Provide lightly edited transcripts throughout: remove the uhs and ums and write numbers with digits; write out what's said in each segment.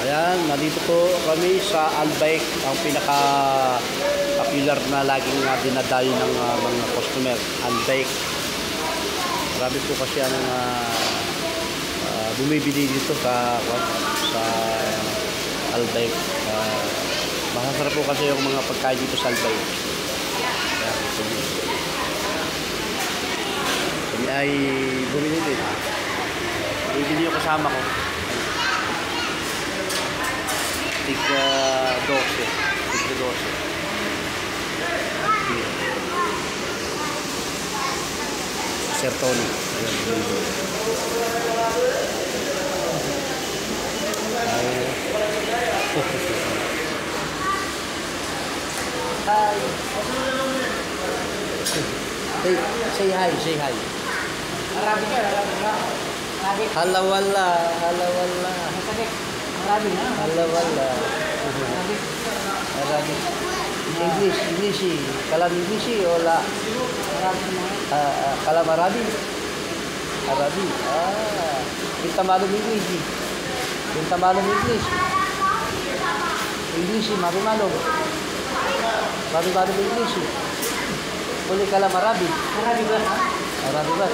Ayan, nandito po kami sa Albaik, ang pinaka-popular na laging dinadayo ng mga customer, Albaik. Marami po kasi ang bumibili dito sa Albaik. Masasarap po kasi yung mga pagkain dito sa Albaik. Ayan, kami ay bumili din. Bumili yung kasama ko. Tigka 12. Sir Tony. Hi. Say hi. Arabic ka, Arabic. Hala wala. Arabic na. Hala wala. Arabic. English. Kalam English wala. Arabic na. Kalam Arabi. Kita malum English. English, mari malum English. Boleh kalam Arabi. Arabic ba? Arabi ba?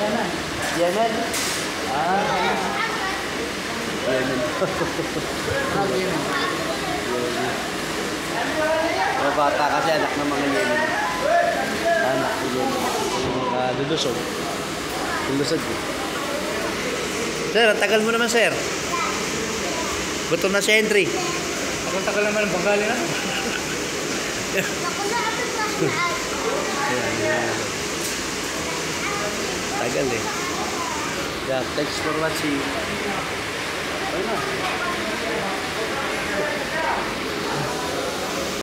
Yanan. Yemen. Yemen. Arabic Yanan. Mga bata kasi anak ng mga Yemen. Anak ng Yemen. Lulusog. Sir, ang tagal mo naman, sir. Gutom na si Henry. Ang tagal naman ang Bengali na. Tagal eh. Yeah, thanks for watching.